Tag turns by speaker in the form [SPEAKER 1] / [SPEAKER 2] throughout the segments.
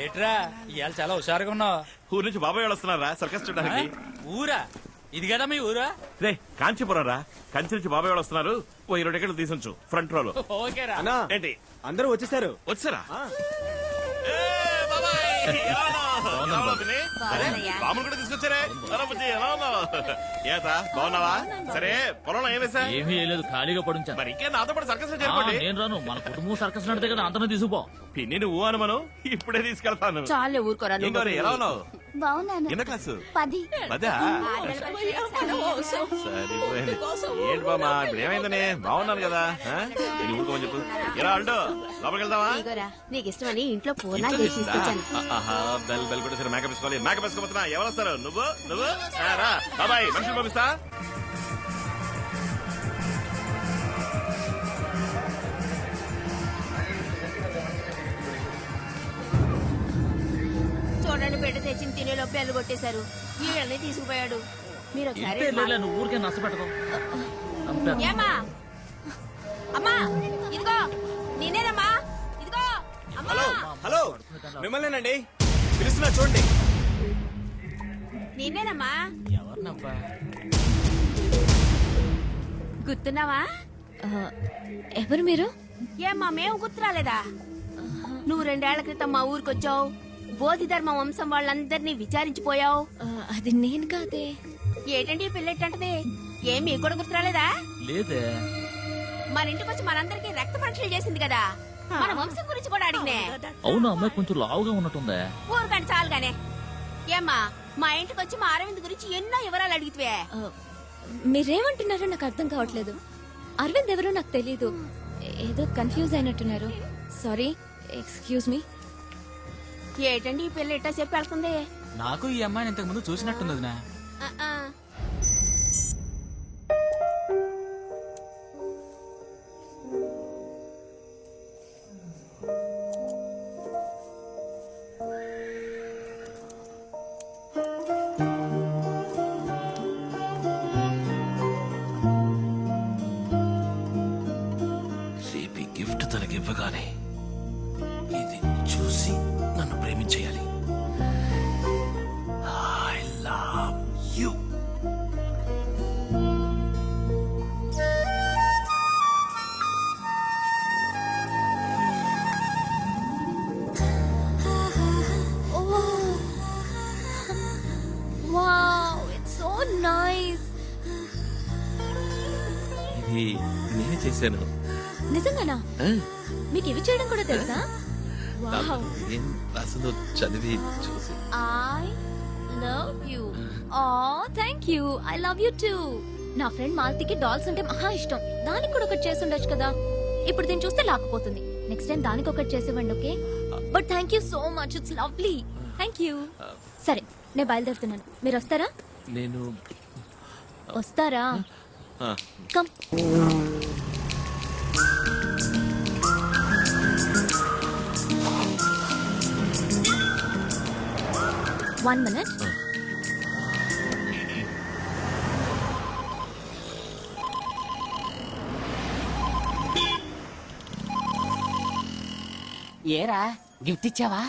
[SPEAKER 1] ఏట్రా ఇవాళ చాలా హుషారుగా ఉన్నావు.
[SPEAKER 2] ఊరు నుంచి బాబాయ్ వాళ్ళు వస్తున్నారా సర్కస్ చూడడానికి?
[SPEAKER 1] ఊరా? ఇది కదా మీ ఊరా?
[SPEAKER 2] రే కాంచీపురం రా, కంచి నుంచి బాబాయ్ వాళ్ళు వస్తున్నారు. ఓ 20 టికెట్లు తీసుంచు ఫ్రంట్ రోలో.
[SPEAKER 1] ఓకేరా.
[SPEAKER 2] ఏంటి
[SPEAKER 3] అందరూ వచ్చేసారు.
[SPEAKER 2] వచ్చారా? బాబులు కూడా తీసుకొచ్చారే. ఏతా బాగున్నావా? సరే పొలంలో ఏం వేసా?
[SPEAKER 4] ఏమీ లేదు, ఖాళీగా పడుంచా.
[SPEAKER 2] మరి ఇంకే నాతో పాటు సర్కస్ చేరుకోండి.
[SPEAKER 4] నేను రాను, మన కుటుంబం సర్కస్ నడితే కదా, అంతనే తీసుకుపో.
[SPEAKER 2] పిన్ని నువ్వు అనుమను ఇప్పుడే తీసుకెళ్తాను.
[SPEAKER 5] చాలే ఊరుకోరా.
[SPEAKER 2] ఎలా ఉన్నావు?
[SPEAKER 5] బాగున్నాను.
[SPEAKER 2] ఎన్న క్లాసు?
[SPEAKER 5] 10.
[SPEAKER 2] అదా సరిపోయింది. ఏంటి బామా ఇప్పుడు ఏమైందని? బాగున్నాను కదా. నేను ఊరుకోమని చెప్పు. ఎలా ఆల్టో లోపలికి వెళ్దామా?
[SPEAKER 5] నీకు ఇష్టమని ఇంట్లో పూర్ణ చేసి తీసుకొచ్చాను.
[SPEAKER 2] బెల్ బెల్ కూడా సరే. మేకప్ వేసుకోవాలి. మేకప్ వేసుకోబోతున్నా. ఎవరు వస్తారు? నువ్వు నువ్వు రా బాబాయ్. మనుషులు పంపిస్తా.
[SPEAKER 5] చూడండి, బిడ్డ తెచ్చిన తినేలో పెళ్లి కొట్టేశారు. వీళ్ళని తీసుకుపోయాడు. మీరు ఒకసారి
[SPEAKER 4] నువ్వు ఊరికే నష్టపెట్టదు.
[SPEAKER 5] ఏమా అమ్మా, ఇదిగో నేనేనమ్మా. ఇదిగో
[SPEAKER 3] హలో హలో, మిమ్మల్నేనండి పిలుస్తున్నా చూడండి.
[SPEAKER 5] నేనేనమ్మా.
[SPEAKER 1] ఎవరినబ్బా?
[SPEAKER 5] గుర్తున్నావా?
[SPEAKER 6] ఎవరు మీరు?
[SPEAKER 5] ఏమ్మా మేము గుర్తురాలేదా? నువ్వు 2 ఏళ్ల క్రితం మా ఊరికొచ్చావు. బోధిధర్మ వంశం వాళ్ళందరినీ విచారించిపోయావు.
[SPEAKER 6] అది నేను కాదే.
[SPEAKER 5] ఏంటంటే పిల్లెట్టంటది? ఏం మీకు కూడా గుర్తురాలేదా?
[SPEAKER 4] లేదే.
[SPEAKER 5] మన ఇంటికి వచ్చి మనందరికి రక్త పరీక్షలు చేసింది కదా, మన వంశం గురించి కూడా అడిగినే.
[SPEAKER 4] అవునా అమ్మాయి కొంచెం లావుగా ఉన్నట్టుందే.
[SPEAKER 5] ఊరుకండి చాలుగానే. ఏమ్మా మా ఇంటికి వచ్చి మా అరవింద్ గురించి ఎన్నో వివరాలు అడిగితే
[SPEAKER 6] మీరేమంటున్నారో నాకు అర్థం కావట్లేదు. అరవింద్ ఎవరో నాకు తెలీదు. ఏదో కన్ఫ్యూజ్ అయినట్టున్నారు. Sorry, excuse me.
[SPEAKER 5] ఏంటండి ఈ పిల్ల ఇట్టా చెప్పి వెళ్తుంది?
[SPEAKER 1] నాకు ఈ అమ్మాయిని ఇంతకు ముందు చూసినట్టుంది వదినా.
[SPEAKER 2] రేపు గిఫ్ట్ తనకి ఇవ్వగానే ఇది చూసి నన్ను ప్రేమించేయాలి. I love you.
[SPEAKER 6] Wow, it's so nice.
[SPEAKER 2] ఇది నేనే చేశాను.
[SPEAKER 6] నిజంగానా? మీకు ఇవి చేయడం కూడా తెలుసా? వావ్.
[SPEAKER 2] ఏం రాసిందో చదివి చూసి
[SPEAKER 6] I love you. Oh, thank you. I love you too. నా ఫ్రెండ్ మాలతికి డాల్స్ అంటే మహా ఇష్టం. దానికి కూడా ఒకటి చేసి ఉండొచ్చు కదా. ఇప్పుడు దీన్ని చూస్తే లాక్కుపోతుంది. నెక్స్ట్ టైం దానికి ఒకటి చేసేవ్వండి, okay? But thank you so much, it's lovely. Thank you. సరే, నేను బయలుదేరుతున్నాను. మీరు వస్తారా?
[SPEAKER 2] నేను
[SPEAKER 6] వస్తారా? కమ్. One minute.
[SPEAKER 7] ఏరా గిఫ్ట్ ఇచ్చావా?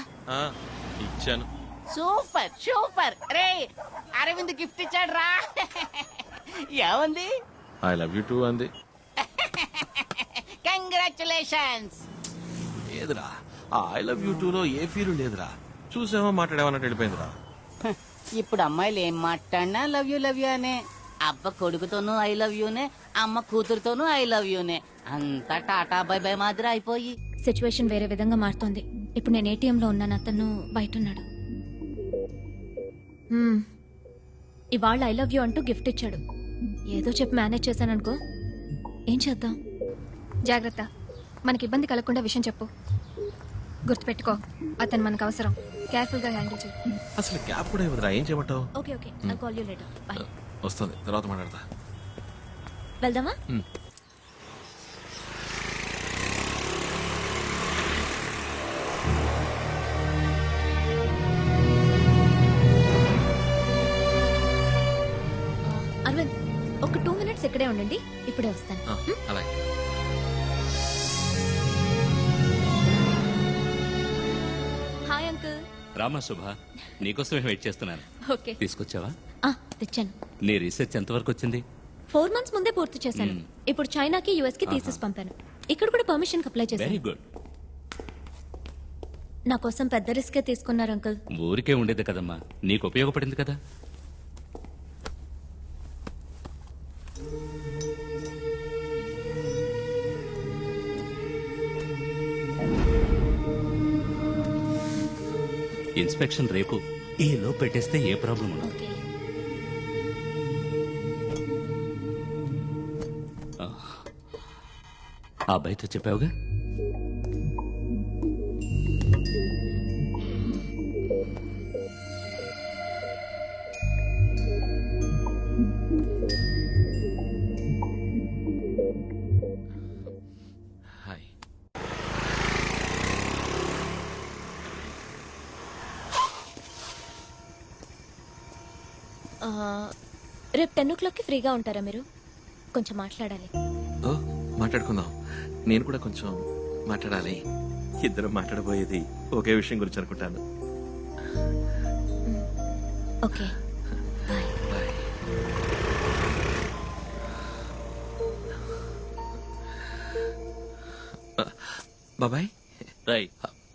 [SPEAKER 2] ఇచ్చాను.
[SPEAKER 7] Super super. రే అరవింద్ గిఫ్ట్ ఇచ్చాడు రా. ఏముంది?
[SPEAKER 2] ఐ లవ్ యూ టూ అంది.
[SPEAKER 7] కంగ్రాచులేషన్స్.
[SPEAKER 2] లేదురా, ఆ ఐ లవ్ యూ టూ లో ఏ ఫీల్ లేదురా. చూసామో మాట్లాడేమన్నట్టు వెళ్ళిపోయిందిరా.
[SPEAKER 7] ఇప్పుడు అమ్మాయిలు ఏం మాట్లాడినా లవ్ యూ అనే. అబ్బ కొడుకుతోనూ ఐ లవ్ యూనే, అమ్మ కూతురుతోనూ ఐ లవ్ యూనే. అంతా టాటా బై బై మాదిరి అయిపోయి
[SPEAKER 6] సిచ్యువేషన్ వేరే విధంగా మారుతోంది. ఇప్పుడు నేను ATM లో ఉన్నాను, అతను బయట ఉన్నాడు. ఇవాళ ఐ లవ్ యూ అంటూ గిఫ్ట్ ఇచ్చాడు. ఏదో చెప్పి మేనేజ్ చేశాననుకో. ఏం చేద్దాం? జాగ్రత్త, మనకి ఇబ్బంది కలగకుండా విషయం చెప్పు. గుర్తుపెట్టుకో, అతను మనకు అవసరం. కేర్ఫుల్ గా హ్యాండిల్ చేయి.
[SPEAKER 2] అసలు క్యాప్ కూడా ఇవ్వదురా. ఏం చేయమంటావు?
[SPEAKER 6] Okay okay, I'll call you later. By.
[SPEAKER 2] వస్తుంది, తర్వాత మాట్లాడతా.
[SPEAKER 6] వెళ్దామా? అరవింద్, ఒక 2 minutes ఇక్కడే ఉండండి, ఇప్పుడే వస్తాను.
[SPEAKER 2] అలాగే.
[SPEAKER 8] రామా శుభ, నీకోసమే వెయిట్ చేస్తున్నాను.
[SPEAKER 6] ఓకే.
[SPEAKER 8] తీసుకొచ్చావా?
[SPEAKER 6] తెచ్చాను.
[SPEAKER 8] నీ రీసెర్చ్ ఎంతవరకు వచ్చింది?
[SPEAKER 6] 4 months ముందే పూర్తి చేశాను. ఇప్పుడు చైనాకి యుఎస్ కి థీసిస్ పంపాను. ఇక్కడ కూడా పర్మిషన్ అప్లై
[SPEAKER 8] వెరీ
[SPEAKER 6] చేశాను.
[SPEAKER 8] గుడ్.
[SPEAKER 6] నా కోసం పెద్ద రిస్కే తీసుకున్నారు అంకుల్.
[SPEAKER 8] ఊరికే ఉండేది కదమ్మా, నీకు ఉపయోగపడింది కదా. ఇన్స్పెక్షన్ రేపు. ఈ లో పెట్టేస్తే ఏ ప్రాబ్లం ఉండదు.
[SPEAKER 6] ఓకే.
[SPEAKER 8] ఆ అబ్బాయితో చెప్పావుగా? హాయ్.
[SPEAKER 6] రేపు 10 o'clockకి ఫ్రీగా ఉంటారా మీరు? కొంచెం మాట్లాడాలి.
[SPEAKER 3] ఓ మాట్లాడుకుందాం. నేను కూడా కొంచెం మాట్లాడాలి. ఇద్దరం మాట్లాడబోయేది ఒకే విషయం గురించి అనుకుంటాను.
[SPEAKER 6] ఓకే.
[SPEAKER 3] బాబాయ్
[SPEAKER 4] రై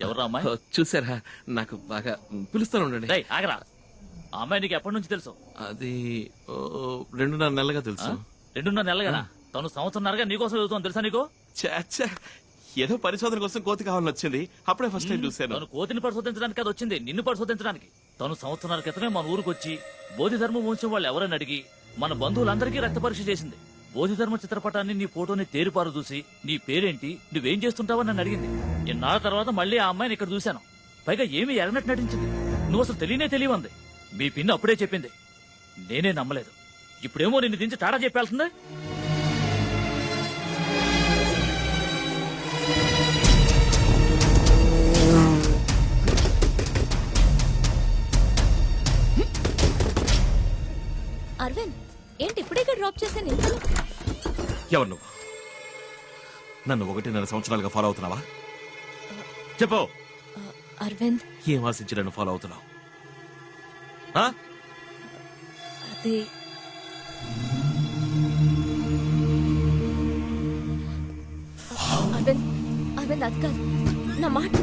[SPEAKER 4] ఎవరు అమ్మాయి?
[SPEAKER 3] చూసారా, నాకు బాగా పిలుస్తాను ఉండండి.
[SPEAKER 4] రై ఆగరా. ఆ అమ్మాయి నీకు ఎప్పటి నుంచి తెలుసు?
[SPEAKER 3] అది 2.5 నెలలుగా తెలుసు.
[SPEAKER 4] 2.5 నెలలు కదా. తను సంవత్సరంన్నరగా నీకోసం చదువుతాను తెలుసా నీకు?
[SPEAKER 3] చాచా, ఏదో పరిశోధన కోసం కోతి కావాలని వచ్చింది. అప్పుడే ఫస్ట్ టైం చూశాను.
[SPEAKER 4] తను కోతిని పరిశోధించడానికి అది వచ్చింది, నిన్ను పరిశోధించడానికి. తను సంవత్సరాల క్రితమే మన ఊరికి వచ్చి బోధిధర్మ వంశం వాళ్ళు ఎవరని అడిగి మన బంధువులందరికీ రక్త పరీక్ష చేసింది. బోధిధర్మ చిత్రపటాన్ని, నీ ఫోటోని తేరిపారు చూసి నీ పేరేంటి, నువ్వేం చేస్తుంటావని నన్ను అడిగింది. ఇన్నాళ్ళ తర్వాత మళ్ళీ ఆ అమ్మాయిని ఇక్కడ చూశాను. పైగా ఏమీ ఎరగనట్టు నటించింది. నువ్వు అసలు తెలియవంది. మీ పిన్ని అప్పుడే చెప్పింది. నేనే నమ్మలేదు. ఇప్పుడేమో నిన్ను దించి టాటా చెప్పాల్సిందే.
[SPEAKER 6] అరవింద్, ఏంటి ఇప్పుడే డ్రాప్ చేశాను ఇంతలో?
[SPEAKER 2] ఎవరు నువ్వు? నన్ను 1.5 సంవత్సరాలుగా ఫాలో అవుతున్నావా? చెప్పు.
[SPEAKER 6] అరవింద్,
[SPEAKER 2] ఏం ఆశించి నన్ను ఫాలో అవుతున్నావు? ఆ?
[SPEAKER 6] అది అరవింద్, అరవింద్ అది కాదు నా మాట.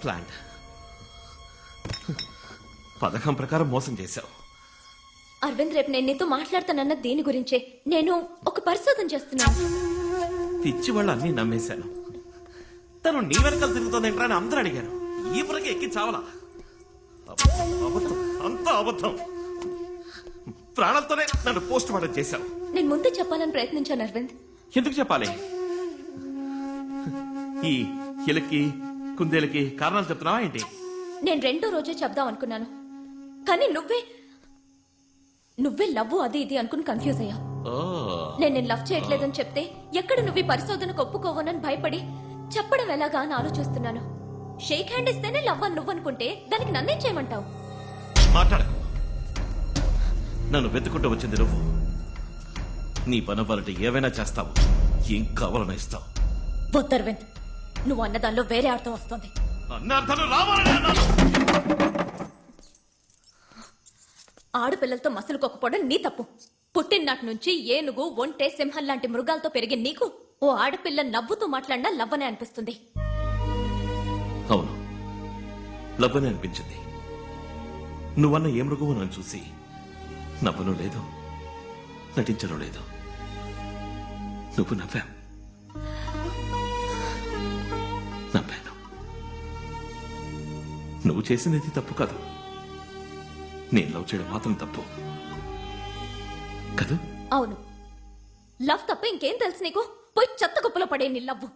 [SPEAKER 2] ప్లాన్ పథకం ప్రకారం మోసం చేశావు.
[SPEAKER 6] అరవింద్, రేపు నేను నీతో మాట్లాడతానన్న దీని గురించే. నేను ఒక పరిశోధన చేస్తున్నాను.
[SPEAKER 2] పిచ్చి వాళ్ళు అన్ని నమ్మేశాను. తను నీ వెనకాల తిరుగుతోందేంట్రా అని అందరూ అడిగారు. ఈ పురకి ఎక్కి చావలా. అబద్ధం, అంతా అబద్ధం. ప్రాణాలతోనే నన్ను పోస్ట్ మార్టం చేశావు.
[SPEAKER 6] నేను ముందే చెప్పాలని ప్రయత్నించాను అరవింద్.
[SPEAKER 2] ఎందుకు చెప్పాలి? ఈ ఎలకి కుందేలకి కారణాలు చెప్తున్నావా ఏంటి?
[SPEAKER 6] నేను 2వ రోజే చెప్దాం అనుకున్నాను, కానీ నువ్వే లవ్ అది ఇది అనుకుని కన్ఫ్యూజ్ అయ్యా. నేను లవ్ చేయట్లేదని చెప్తే ఎక్కడ నువ్వు ఈ పరిశోధనకు ఒప్పుకోవనని భయపడి చెప్పడం ఎలాగా అని ఆలోచిస్తున్నాను. షేక్ హ్యాండ్ ఇస్తేనే లవ్ అని నువ్వు అనుకుంటే దానికి నన్నేం చేయమంటావు?
[SPEAKER 2] మాట్లాడకు. నన్ను వెతుకుంటూ వచ్చింది నువ్వు. నీ పనవ్వాలంటే ఏవైనా చేస్తావు. ఏం కావాలన్నా ఇస్తావు.
[SPEAKER 6] వద్దర్వింద్, నువ్వు అన్నదానిలో వేరే అర్థం వస్తుంది. ఆడపిల్లలతో మసలుకోకపోవడం నీ తప్పు. పుట్టిననాటి నుంచి ఏనుగు, ఒంటె, సింహం లాంటి మృగాలతో పెరిగిన నీకు ఓ ఆడపిల్ల నవ్వుతూ మాట్లాడినా లవ్వనే అనిపిస్తుంది.
[SPEAKER 2] అవును, లవ్వనే అనిపించింది. నువ్వన్న ఏ మృగవు నన్ను చూసి నవ్వను లేదు, నటించను లేదు. నువ్వు నవ్వావు, నవ్వాను. నువ్వు చేసినది తప్పు కాదు. నేను లవ్ చేయడం మాత్రం తప్పు కాదు.
[SPEAKER 6] అవును, లవ్ తప్ప ఇంకేం తెలుసు నీకు? పోయి చెత్త కుప్పలో పడే నీ లవ్వు.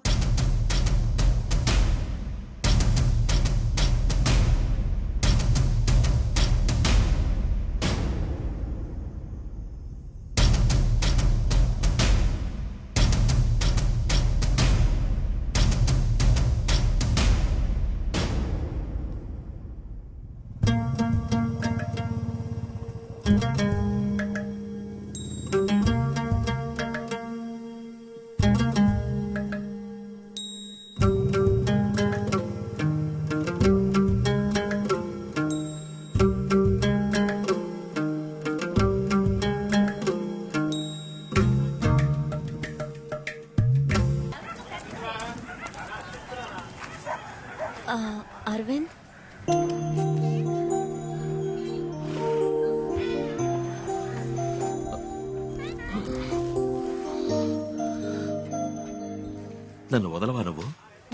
[SPEAKER 3] నన్ను వదలవా నువ్వు?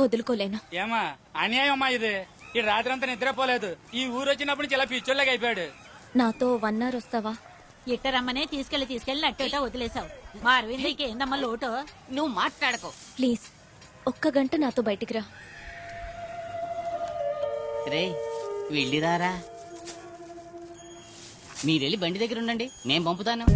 [SPEAKER 6] వదులుకోలేను.
[SPEAKER 1] ఏమా అన్యాయం అమ్మా ఇది. ఈ రాత్రి అంతా నిద్రపోలేదు. ఈ ఊరు వచ్చినప్పుడు నుంచి ఇలా పిచ్చోళ్ళగా అయిపోయాడు.
[SPEAKER 6] నాతో 1 hour వస్తావా?
[SPEAKER 9] ఇట్టరమ్మనే తీసుకెళ్లి నట్టేట వదిలేసావు. మా అరవిందకి ఏందమ్మా లోటు?
[SPEAKER 7] నువ్వు మాట్లాడకో.
[SPEAKER 6] ప్లీజ్ 1 గంట నాతో బయటికి రా.
[SPEAKER 7] రే వెళ్ళిరారా. మీరెళ్ళి బండి దగ్గర ఉండండి, నేను పంపుతాను.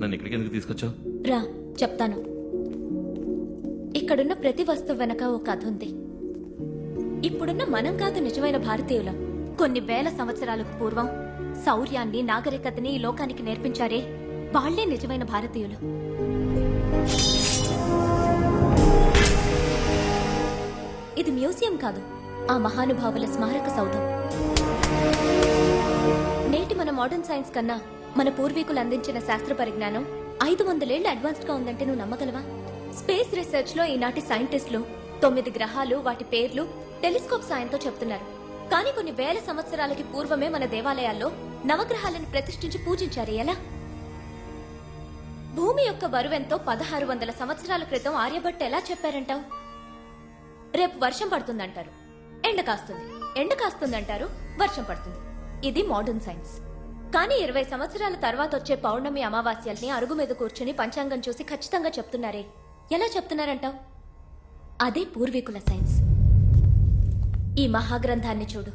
[SPEAKER 3] నన్ను ఇక్కడికి ఎందుకు తీసుకొచ్చావు?
[SPEAKER 6] రా చెప్తాను. ఇక్కడున్న ప్రతి వస్తువు వెనక ఒక కథ ఉంది. ఇప్పుడున్న మనం కాదు నిజమైన భారతీయులం. కొన్ని వేల సంవత్సరాలకు పూర్వం శౌర్యాన్ని, నాగరికతని ఈ లోకానికి నేర్పించారే, వాళ్లే నిజమైన భారతీయులు. ఇది మ్యూజియం కాదు, ఆ మహానుభావుల స్మారక సౌధం. నేటి మన మోడర్న్ సైన్స్ కన్నా మన పూర్వీకులు అందించిన శాస్త్ర పరిజ్ఞానం 500 ఏళ్లు అడ్వాన్స్డ్ గా ఉందంటే నువ్వు నమ్మగలవా? స్పేస్ రీసెర్చ్ లో ఈనాటి సైంటిస్టులు 9 గ్రహాలు, వాటి పేర్లు టెలిస్కోప్ సాయంతో చెప్తున్నారు. కానీ కొన్ని వేల సంవత్సరాలకి పూర్వమే మన దేవాలయాల్లో నవగ్రహాలను ప్రతిష్ఠించి పూజించారు. ఎలా? భూమి యొక్క బరువెంతో 1600 సంవత్సరాల క్రితం ఆర్యభట్టు ఎలా చెప్పారంటావు? రేపు వర్షం పడుతుందంటారు, ఎండ కాస్తుంది. ఎండ కాస్తుందంటారు, వర్షం పడుతుంది. ఇది మోడర్న్ సైన్స్. కానీ 20 సంవత్సరాల తర్వాత వచ్చే పౌర్ణమి, అమావాస్యల్ని అరుగు మీద కూర్చుని పంచాంగం చూసి ఖచ్చితంగా చెప్తున్నారే, ఎలా చెప్తున్నారంటావు? అదే పూర్వీకుల సైన్స్. ఈ మహాగ్రంథాన్ని చూడు.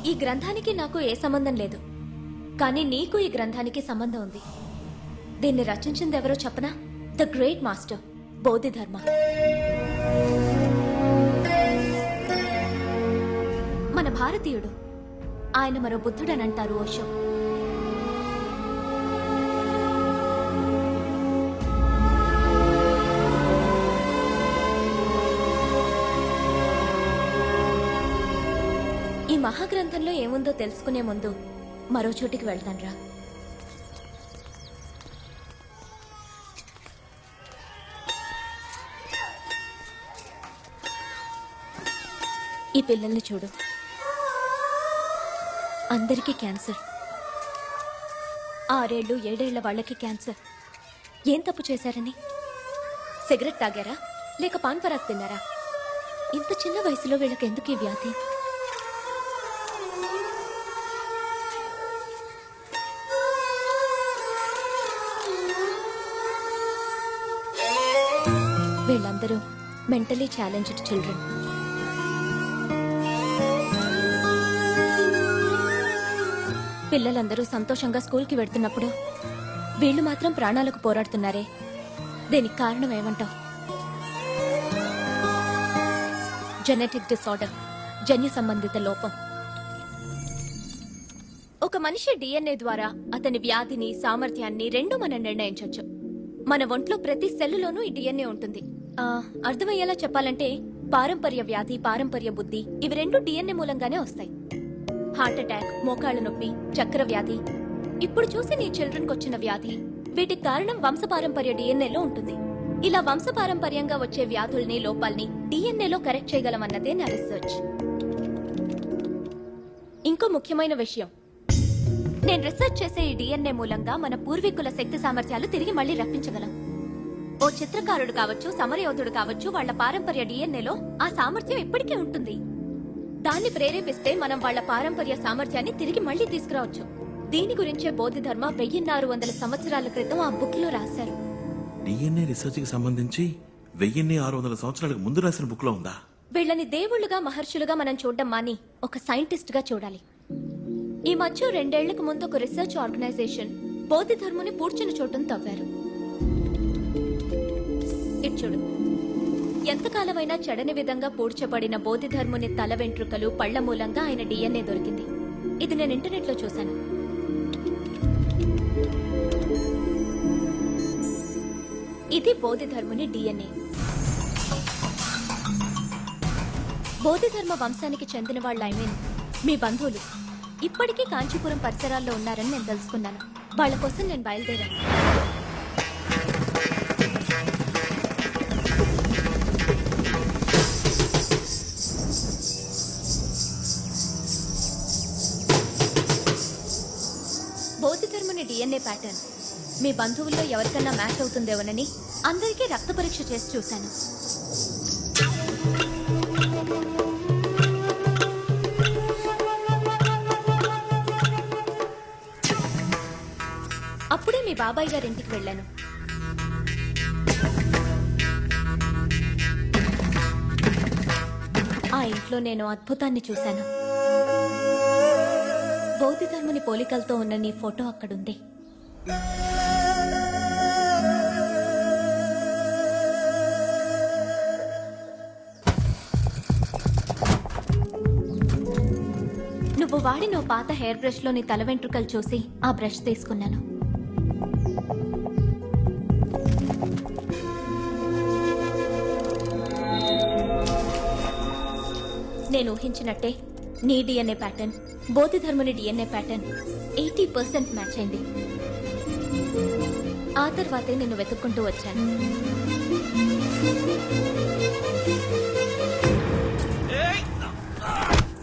[SPEAKER 6] ఈ గ్రంథానికి నాకు ఏ సంబంధం లేదు, కానీ నీకు ఈ గ్రంథానికి సంబంధం ఉంది. దీన్ని రచించింది ఎవరో చెప్పనా? The great master Bodhidharma. మన భారతీయుడు. ఆయన మరో బుద్ధుడని అంటారు ఓషో. ఈ మహాగ్రంథంలో ఏముందో తెలుసుకునే ముందు మరో చోటికి వెళ్తాన్రా. ఈ పిల్లల్ని చూడు. అందరికీ క్యాన్సర్. 6 ఏళ్ళు 7 ఏళ్ల వాళ్ళకి క్యాన్సర్. ఏం తప్పు చేశారని? సిగరెట్ తాగారా, లేక పాన్ పరాగ్ తిన్నారా? ఇంత చిన్న వయసులో వీళ్ళకి ఎందుకు ఈ వ్యాధి? వీళ్ళందరూ మెంటలీ ఛాలెంజ్డ్ చిల్డ్రన్. పిల్లలందరూ సంతోషంగా స్కూల్కి వెళ్తున్నప్పుడు వీళ్ళు మాత్రం ప్రాణాలకు పోరాడుతున్నారే, దీనికి కారణం ఏమంటావు? జెనెటిక్ డిసార్డర్, జన్యు సంబంధిత లోపం. ఒక మనిషి డిఎన్ఏ ద్వారా అతని వ్యాధిని, సామర్థ్యాన్ని రెండూ మనం నిర్ణయించవచ్చు. మన ఒంట్లో ప్రతి సెల్లులోనూ ఈ డిఎన్ఏ ఉంటుంది. అర్థమయ్యేలా చెప్పాలంటే పారంపర్య వ్యాధి, పారంపర్య బుద్ధి ఇవి రెండు డిఎన్ఏ మూలంగానే వస్తాయి. హార్ట్ అటాక్, మోకాళ్ళ నొప్పి, చక్కెర వ్యాధి, ఇప్పుడు చూసి నీ చిల్డ్రన్ వచ్చిన వ్యాధి, వీటికి కారణం వంశపారంపర్య డిఎన్ఏలో ఉంటుంది. ఇలా వంశపారంపర్యంగా వచ్చే వ్యాధుల్ని, లోపాల్ని డిఎన్ఏలో కరెక్ట్ చేయగలమన్నదే నా రీసెర్చ్. ఇంకో ముఖ్యమైన విషయం, నేను రీసెర్చ్ చేసే ఈ డిఎన్ఏ మూలంగా మన పూర్వీకుల శక్తి సామర్థ్యాలు తిరిగి మళ్లీ రప్పించగలం. ఓ చిత్రకారుడు కావచ్చు, సమరయోధుడు కావచ్చు, వాళ్ల పారంపర్య డిఎన్ఏలో ఆ సామర్థ్యం ఇప్పటికే ఉంటుంది. దాన్ని ప్రేరేపిస్తే మనం వాళ్ల పారంపర్య సామర్థ్యాన్ని తిరిగి మళ్లీ తీసుకురావచ్చు. దీని గురించే బోధిధర్మ 1600 సంవత్సరాల క్రితం ఆ బుక్ లో రాశారు.
[SPEAKER 3] డిఎన్ఏ రీసెర్చ్ కి సంబంధించి 1600 సంవత్సరాలకు ముందు రాసిన బుక్ లో ఉందా?
[SPEAKER 6] వీళ్ళని దేవుళ్లుగా, మహర్షులుగా మనం చూడడం మాని ఒక సైంటిస్ట్ గా చూడాలి. ఈ మధ్య 2 ఏళ్లకు ముందు ఒక రీసెర్చ్ ఆర్గనైజేషన్ బోధిధర్ముని పూడ్చిన చోటును తవ్వారు. ఇటు చూడు. ఎంతకాలమైనా చెడని విధంగా పూడ్చబడిన బోధిధర్ముని తల వెంట్రుకలు, పళ్ల మూలంగా ఆయన డిఎన్ఏ దొరికింది. ఇది నేను ఇంటర్నెట్ లో చూశాను. ఇది బోధిధర్ముని డిఎన్ఏ. బోధిధర్మ వంశానికి చెందిన వాళ్ళ మీ బంధువులు ఇప్పటికీ కాంచీపురం పరిసరాల్లో ఉన్నారని నేను తెలుసుకున్నాను. వాళ్ళ కోసం నేను బయలుదేరాను. బౌద్ధధర్ముని డిఎన్ఏ ప్యాటర్న్ మీ బంధువుల్లో ఎవరికన్నా మ్యాచ్ అవుతుందేమోనని అందరికీ రక్త పరీక్ష చేసి చూశాను. అప్పుడే మీ బాబాయ్ గారింటికి వెళ్ళాను. ఆ ఇంట్లో నేను అద్భుతాన్ని చూశాను. బౌద్ధధర్ముని పోలికలతో ఉన్న నీ ఫోటో అక్కడుంది. నువ్వు వాడిన పాత హెయిర్ బ్రష్ లో నీ తల వెంట్రుకలు చూసి ఆ బ్రష్ తీసుకున్నాను. నేను ఊహించినట్టే నీ డిఎన్ఏ ప్యాటర్న్ బౌద్ధధర్ముని డిఎన్ఏ ప్యాటర్న్ 80% మ్యాచ్ అయింది. ఆ తర్వాతే నిన్ను వెతుక్కుంటూ వచ్చాను.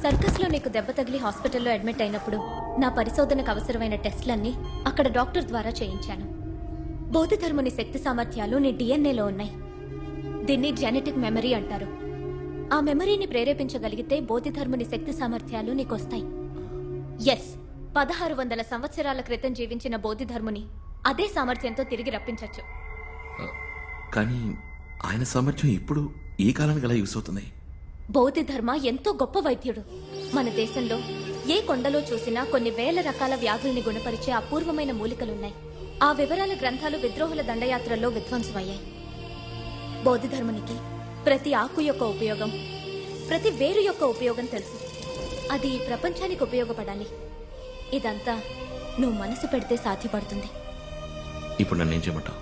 [SPEAKER 6] సర్కస్ లో నీకు దెబ్బ తగిలి హాస్పిటల్లో అడ్మిట్ అయినప్పుడు నా పరిశోధనకు అవసరమైన టెస్ట్లన్నీ అక్కడ డాక్టర్ ద్వారా చేయించాను. బౌద్ధధర్ముని శక్తి సామర్థ్యాలు నీ డిఎన్ఏలో ఉన్నాయి. దీన్ని జెనెటిక్ మెమరీ అంటారు. ఆ మెమరీని ప్రేరేపించగలిగితే బౌద్ధధర్ముని శక్తి సామర్థ్యాలు నీకొస్తాయి. ఎస్, 1600 సంవత్సరాల క్రితం జీవించిన బౌద్ధధర్ముని అదే సామర్థ్యంతో తిరిగి రప్పించవచ్చు.
[SPEAKER 3] కానీ ఆయన సామర్థ్యం ఇప్పుడు ఈ కాలానికి ఎలా యూస్ అవుతుంది?
[SPEAKER 6] బౌద్ధధర్మ ఎంతో గొప్ప వైద్యుడు. మన దేశంలో ఏ కొండలో చూసినా కొన్ని వేల రకాల వ్యాధుల్ని గుణపరిచే అపూర్వమైన మూలికలున్నాయి. ఆ వివరాల గ్రంథాలు విద్రోహుల దండయాత్రల్లో విధ్వంసమయ్యాయి. బౌద్ధధర్మునికి ప్రతి ఆకు యొక్క ఉపయోగం, ప్రతి వేరు యొక్క ఉపయోగం తెలుసు. అది ఈ ప్రపంచానికి ఉపయోగపడాలి. ఇదంతా నువ్వు మనసు పెడితే సాధ్యపడుతుంది.
[SPEAKER 3] ఇప్పుడు నన్ను ఏం చేయమంటావు?